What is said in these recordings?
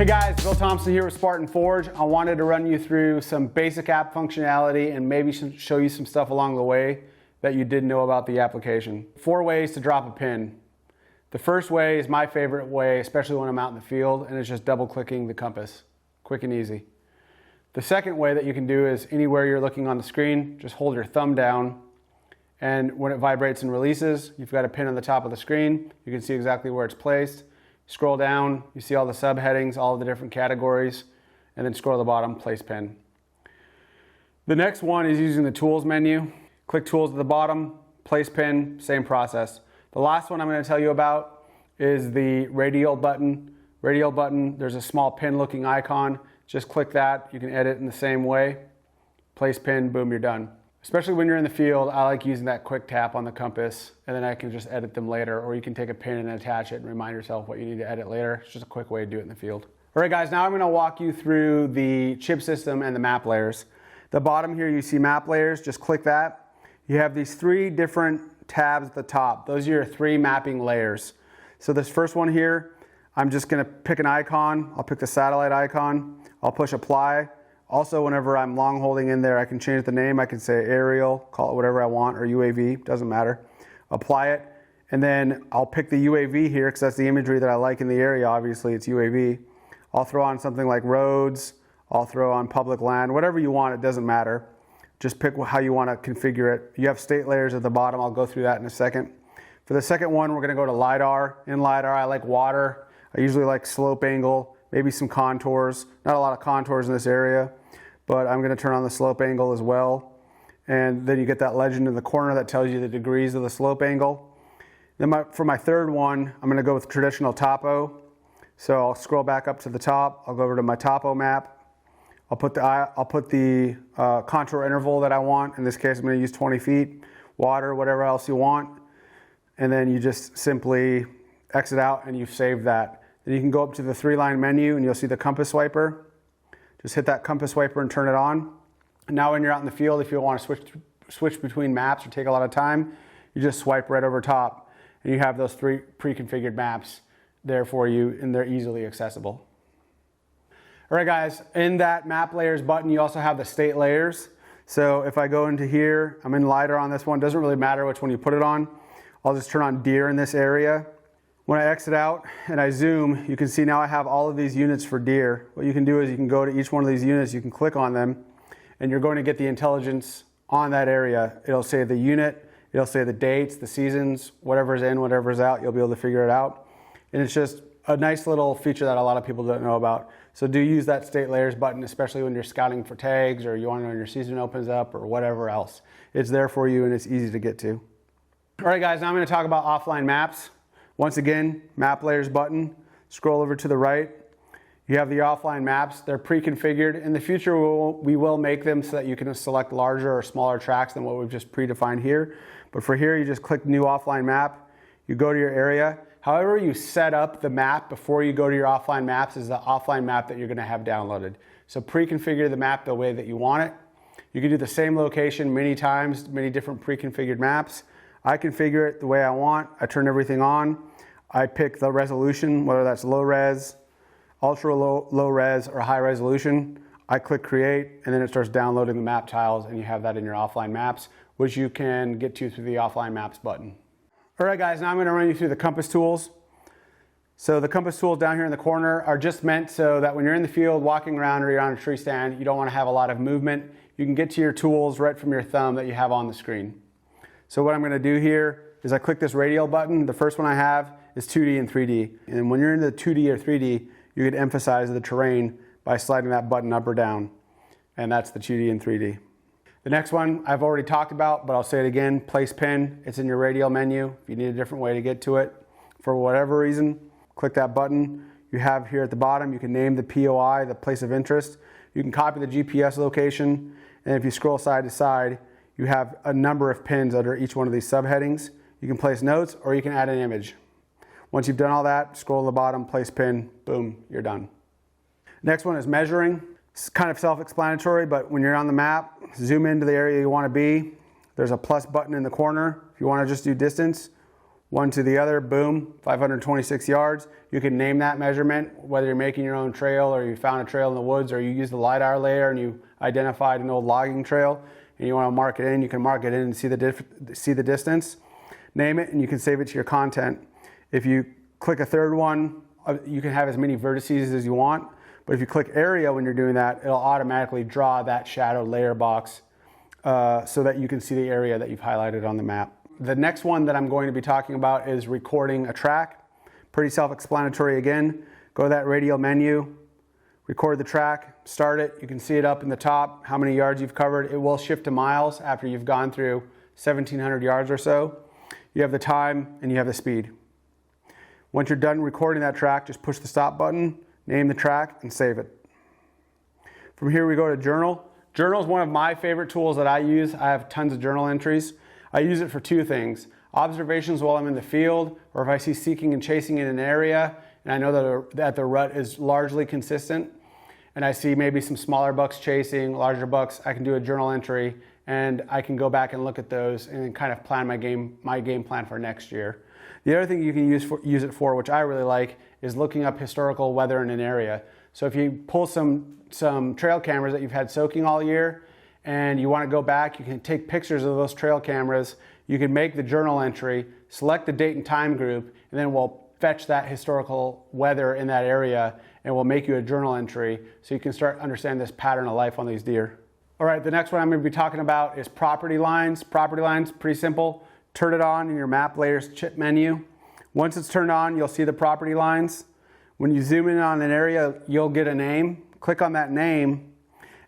Hey guys, Bill Thompson here with Spartan Forge. I wanted to run you through some basic app functionality and maybe show you some stuff along the way that you didn't know about the application. 4 ways to drop a pin. The first way is my favorite way, especially when I'm out in the field, and it's just double clicking the compass. Quick and easy. The second way that you can do is anywhere you're looking on the screen, just hold your thumb down, and when it vibrates and releases, you've got a pin on the top of the screen. You can see exactly where it's placed. Scroll down, you see all the subheadings, all of the different categories, and then scroll to the bottom, place pin. The next one is using the tools menu. Click tools at the bottom, place pin, same process. The last one I'm going to tell you about is the radial button. Radial button, there's a small pin looking icon. Just click that, you can edit in the same way. Place pin, boom, you're done. Especially when you're in the field, I like using that quick tap on the compass, and then I can just edit them later, or you can take a pin and attach it and remind yourself what you need to edit later. It's just a quick way to do it in the field. All right guys, now I'm going to walk you through the chip system and the map layers. The bottom here you see map layers, just click that. You have these 3 different tabs at the top. Those are your 3 mapping layers. So this first one here, I'm just going to pick an icon. I'll pick the satellite icon. I'll push apply. Also, whenever I'm long holding in there, I can change the name. I can say aerial, call it whatever I want, or UAV, doesn't matter. Apply it, and then I'll pick the UAV here because that's the imagery that I like in the area. Obviously, it's UAV. I'll throw on something like roads. I'll throw on public land, whatever you want, it doesn't matter. Just pick how you want to configure it. You have state layers at the bottom. I'll go through that in a second. For the second one, we're going to go to LiDAR. In LiDAR, I like water. I usually like slope angle, maybe some contours. Not a lot of contours in this area, but I'm going to turn on the slope angle as well. And then you get that legend in the corner that tells you the degrees of the slope angle. Then for my third one, I'm going to go with traditional topo. So I'll scroll back up to the top. I'll go over to my topo map. I'll put the contour interval that I want. In this case, I'm going to use 20 feet, water, whatever else you want. And then you just simply exit out and you've saved that. Then you can go up to the 3-line menu and you'll see the compass swiper. Just hit that compass swiper and turn it on. And now when you're out in the field, if you want to switch between maps or take a lot of time, you just swipe right over top and you have those 3 pre-configured maps there for you, and they're easily accessible. All right guys, in that map layers button, you also have the state layers. So if I go into here, I'm in LiDAR on this one, doesn't really matter which one you put it on. I'll just turn on deer in this area. When I exit out and I zoom, you can see now I have all of these units for deer. What you can do is you can go to each one of these units, you can click on them, and you're going to get the intelligence on that area. It'll say the unit, it'll say the dates, the seasons, whatever's in, whatever's out, you'll be able to figure it out. And it's just a nice little feature that a lot of people don't know about. So do use that state layers button, especially when you're scouting for tags or you want to know when your season opens up or whatever else. It's there for you and it's easy to get to. All right guys, now I'm going to talk about offline maps. Once again, map layers button, scroll over to the right. You have the offline maps. They're pre-configured. In the future, we will make them so that you can select larger or smaller tracks than what we've just predefined here. But for here, you just click new offline map. You go to your area. However you set up the map before you go to your offline maps is the offline map that you're going to have downloaded. So pre-configure the map the way that you want it. You can do the same location many times, many different pre-configured maps. I configure it the way I want. I turn everything on. I pick the resolution, whether that's low res, ultra low res, or high resolution. I click create, and then it starts downloading the map tiles, and you have that in your offline maps, which you can get to through the offline maps button. All right guys, now I'm going to run you through the compass tools. So the compass tools down here in the corner are just meant so that when you're in the field walking around or you're on a tree stand, you don't want to have a lot of movement. You can get to your tools right from your thumb that you have on the screen. So what I'm going to do here is I click this radial button. The first one I have is 2D and 3D. And when you're in the 2D or 3D, you can emphasize the terrain by sliding that button up or down. And that's the 2D and 3D. The next one I've already talked about, but I'll say it again, place pin. It's in your radial menu. If you need a different way to get to it, for whatever reason, click that button. You have here at the bottom, you can name the POI, the place of interest. You can copy the GPS location. And if you scroll side to side, you have a number of pins under each one of these subheadings. You can place notes or you can add an image. Once you've done all that, scroll to the bottom, place pin, boom, you're done. Next one is measuring. It's kind of self-explanatory, but when you're on the map, zoom into the area you want to be. There's a plus button in the corner. If you want to just do distance, one to the other, boom, 526 yards. You can name that measurement, whether you're making your own trail or you found a trail in the woods or you use the LiDAR layer and you identified an old logging trail and you want to mark it in, you can mark it in and see the distance. Name it and you can save it to your content. If you click a third one, you can have as many vertices as you want, but if you click area when you're doing that, it'll automatically draw that shadowed layer box so that you can see the area that you've highlighted on the map. The next one that I'm going to be talking about is recording a track. Pretty self-explanatory again. Go to that radial menu, record the track, start it. You can see it up in the top, how many yards you've covered. It will shift to miles after you've gone through 1,700 yards or so. You have the time and you have the speed. Once you're done recording that track, just push the stop button, name the track, and save it. From here we go to journal. Journal is one of my favorite tools that I use. I have tons of journal entries. I use it for two things. Observations while I'm in the field, or if I see seeking and chasing in an area, and I know that the rut is largely consistent, and I see maybe some smaller bucks chasing, larger bucks, I can do a journal entry, and I can go back and look at those and kind of plan my game plan for next year. The other thing you can use it for, which I really like, is looking up historical weather in an area. So if you pull some trail cameras that you've had soaking all year, and you want to go back, you can take pictures of those trail cameras. You can make the journal entry, select the date and time group, and then we'll fetch that historical weather in that area, and we'll make you a journal entry so you can start understanding this pattern of life on these deer. All right, the next one I'm going to be talking about is property lines. Property lines, pretty simple. Turn it on in your map layers chip menu. Once it's turned on, you'll see the property lines. When you zoom in on an area, you'll get a name. Click on that name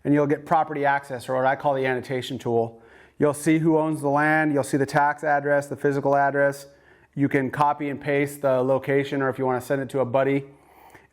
and you'll get property access, or what I call the annotation tool. You'll see who owns the land. You'll see the tax address, the physical address. You can copy and paste the location, or if you want to send it to a buddy.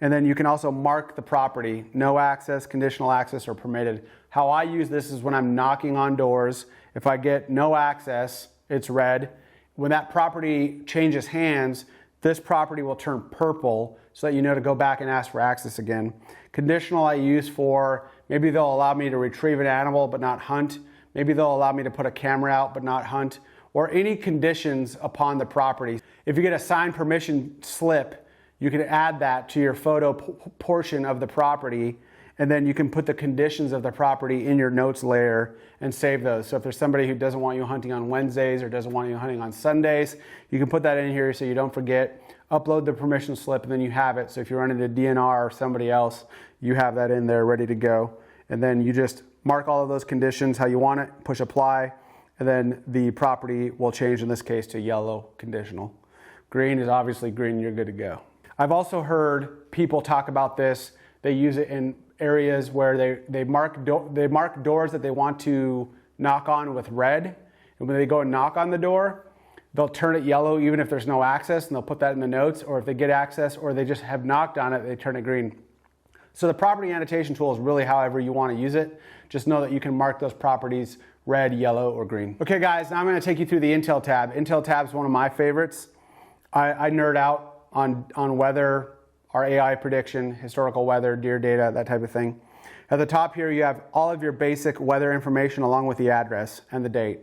And then you can also mark the property, no access, conditional access, or permitted. How I use this is when I'm knocking on doors. If I get no access, it's red. When that property changes hands, this property will turn purple so that you know to go back and ask for access again. Conditional I use for, maybe they'll allow me to retrieve an animal but not hunt. Maybe they'll allow me to put a camera out but not hunt, or any conditions upon the property. If you get a signed permission slip, you can add that to your photo portion of the property, and then you can put the conditions of the property in your notes layer and save those. So if there's somebody who doesn't want you hunting on Wednesdays or doesn't want you hunting on Sundays, you can put that in here so you don't forget. Upload the permission slip and then you have it. So if you run into DNR or somebody else, you have that in there ready to go. And then you just mark all of those conditions how you want it, push apply, and then the property will change, in this case, to yellow conditional. Green is obviously green, you're good to go. I've also heard people talk about this. They use it in areas where they mark doors that they want to knock on with red. And when they go and knock on the door, they'll turn it yellow even if there's no access, and they'll put that in the notes. Or if they get access or they just have knocked on it, they turn it green. So the property annotation tool is really however you want to use it. Just know that you can mark those properties red, yellow, or green. Okay guys, now I'm going to take you through the Intel tab. Intel tab is one of my favorites. I nerd out on weather, our AI prediction, historical weather, deer data, that type of thing. At the top here, you have all of your basic weather information along with the address and the date.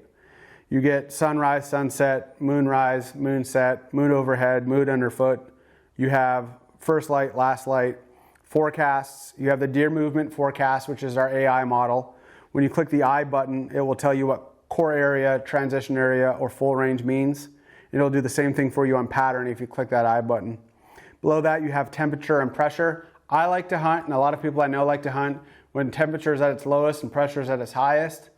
You get sunrise, sunset, moonrise, moonset, moon overhead, moon underfoot. You have first light, last light, forecasts. You have the deer movement forecast, which is our AI model. When you click the I button, it will tell you what core area, transition area, or full range means. It'll do the same thing for you on pattern if you click that I button. Below that, you have temperature and pressure. I like to hunt, and a lot of people I know like to hunt when temperature is at its lowest and pressure is at its highest.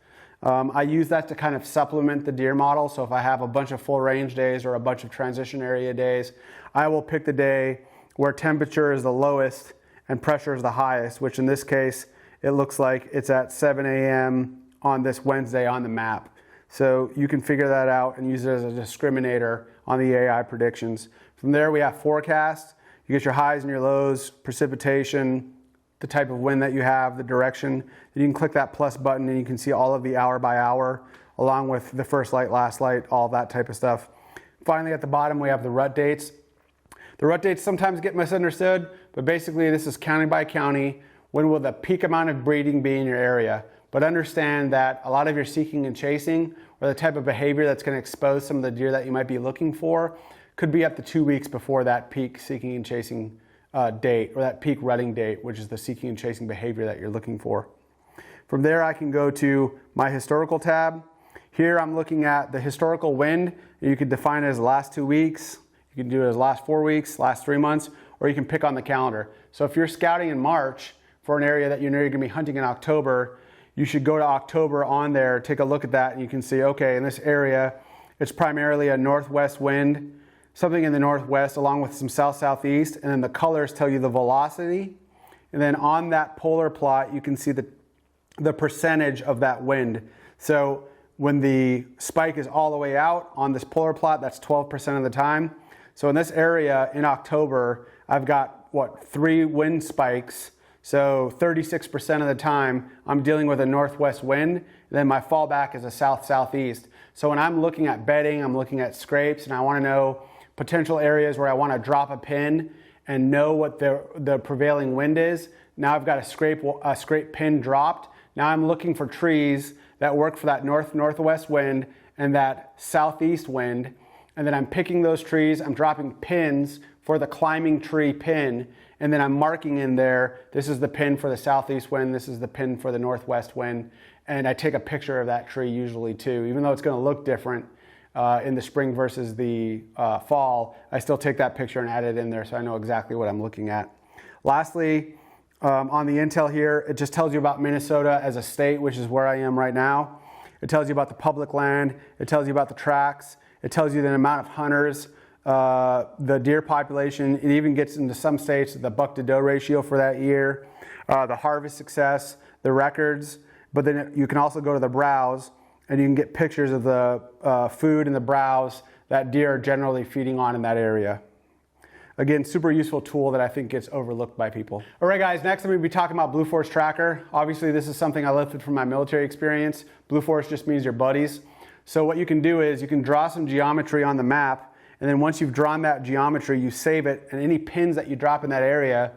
I use that to kind of supplement the deer model. So if I have a bunch of full range days or a bunch of transition area days, I will pick the day where temperature is the lowest and pressure is the highest, which in this case, it looks like it's at 7 a.m. on this Wednesday on the map. So you can figure that out and use it as a discriminator on the AI predictions. From there, we have forecast. You get your highs and your lows, precipitation, the type of wind that you have, the direction. Then you can click that plus button and you can see all of the hour by hour, along with the first light, last light, all that type of stuff. Finally, at the bottom, we have the rut dates. The rut dates sometimes get misunderstood, but basically this is county by county. When will the peak amount of breeding be in your area? But understand that a lot of your seeking and chasing, or the type of behavior that's going to expose some of the deer that you might be looking for, could be up to 2 weeks before that peak seeking and chasing date, or that peak rutting date, which is the seeking and chasing behavior that you're looking for. From there, I can go to my historical tab. Here I'm looking at the historical wind. You can define it as the last 2 weeks. You can do it as last 4 weeks, last 3 months, or you can pick on the calendar. So if you're scouting in March for an area that you're going to be hunting in October, you should go to October on there, take a look at that, and you can see, okay, in this area, it's primarily a northwest wind, something in the northwest along with some south-southeast, and then the colors tell you the velocity. And then on that polar plot, you can see the percentage of that wind. So when the spike is all the way out on this polar plot, that's 12% of the time. So in this area in October, I've got, 3 wind spikes. So 36% of the time, I'm dealing with a northwest wind. And then my fallback is a south-southeast. So when I'm looking at bedding, I'm looking at scrapes, and I want to know potential areas where I want to drop a pin and know what the prevailing wind is. Now I've got a scrape pin dropped. Now I'm looking for trees that work for that northwest wind and that southeast wind. And then I'm picking those trees, I'm dropping pins for the climbing tree pin, and then I'm marking in there, this is the pin for the southeast wind, this is the pin for the northwest wind, and I take a picture of that tree usually too. Even though it's going to look different in the spring versus the fall, I still take that picture and add it in there so I know exactly what I'm looking at. Lastly, on the intel here, it just tells you about Minnesota as a state, which is where I am right now. It tells you about the public land, it tells you about the tracks, it tells you the amount of hunters, the deer population. It even gets into some states the buck to doe ratio for that year, the harvest success, the records. But then you can also go to the browse and you can get pictures of the food and the browse that deer are generally feeding on in that area. Again, super useful tool that I think gets overlooked by people. All right, guys, next I'm going to be talking about Blue Force Tracker. Obviously, this is something I lifted from my military experience. Blue Force just means your buddies. So what you can do is you can draw some geometry on the map, and then once you've drawn that geometry, you save it, and any pins that you drop in that area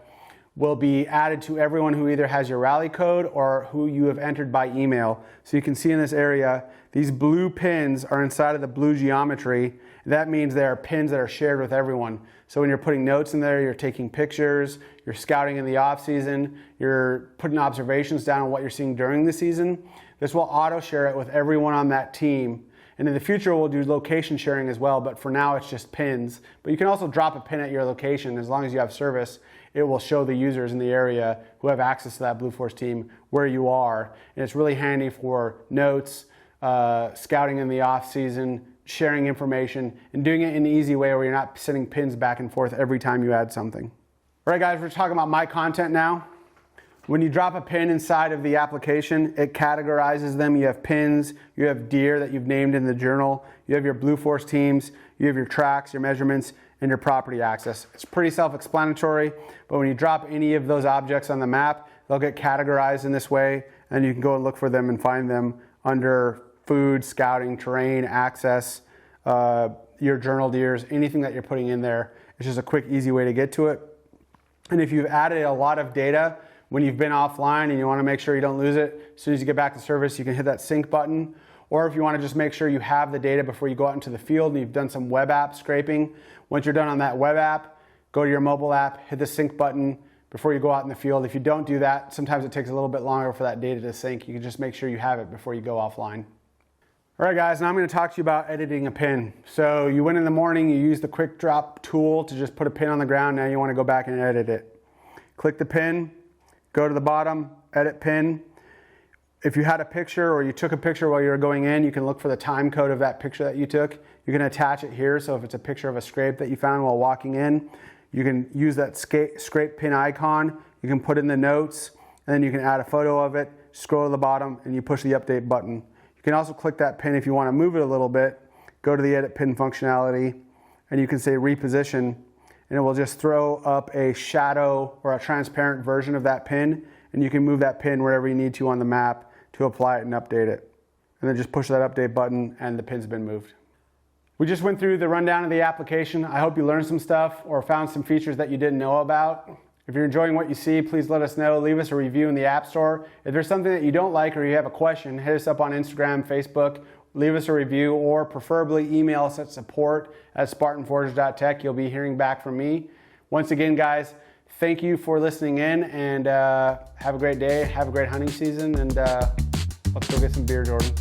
will be added to everyone who either has your rally code or who you have entered by email. So you can see in this area, these blue pins are inside of the blue geometry. That means they are pins that are shared with everyone. So when you're putting notes in there, you're taking pictures, you're scouting in the off season, you're putting observations down on what you're seeing during the season. This will auto share it with everyone on that team. And in the future, we'll do location sharing as well, but for now it's just pins. But you can also drop a pin at your location. As long as you have service, it will show the users in the area who have access to that Blue Force team where you are. And it's really handy for notes, scouting in the off season, sharing information, and doing it in an easy way where you're not sending pins back and forth every time you add something. All right, guys, we're talking about my content now. When you drop a pin inside of the application, it categorizes them. You have pins, you have deer that you've named in the journal, you have your Blue Force teams, you have your tracks, your measurements, and your property access. It's pretty self-explanatory, but when you drop any of those objects on the map, they'll get categorized in this way, and you can go and look for them and find them under food, scouting, terrain, access, your journal deers, anything that you're putting in there. It's just a quick, easy way to get to it. And if you've added a lot of data when you've been offline and you want to make sure you don't lose it, as soon as you get back to service, you can hit that sync button. Or if you want to just make sure you have the data before you go out into the field and you've done some web app scraping, once you're done on that web app, go to your mobile app, hit the sync button before you go out in the field. If you don't do that, sometimes it takes a little bit longer for that data to sync. You can just make sure you have it before you go offline. All right, guys, now I'm going to talk to you about editing a pin. So you went in the morning, you used the quick drop tool to just put a pin on the ground. Now you want to go back and edit it. Click the pin, go to the bottom, edit pin. If you had a picture or you took a picture while you were going in, you can look for the time code of that picture that you took. You can attach it here. So if it's a picture of a scrape that you found while walking in, you can use that scrape pin icon. You can put in the notes, and then you can add a photo of it, scroll to the bottom, and you push the update button. You can also click that pin if you want to move it a little bit, go to the edit pin functionality, and you can say reposition, and it will just throw up a shadow or a transparent version of that pin, and you can move that pin wherever you need to on the map to apply it and update it. And then just push that update button and the pin's been moved. We just went through the rundown of the application. I hope you learned some stuff or found some features that you didn't know about. If you're enjoying what you see, please let us know. Leave us a review in the App Store. If there's something that you don't like or you have a question, hit us up on Instagram, Facebook, leave us a review, or preferably email us at support@spartanforge.tech. You'll be hearing back from me. Once again, guys, thank you for listening in, and have a great day. Have a great hunting season, and let's go get some beer, Jordan.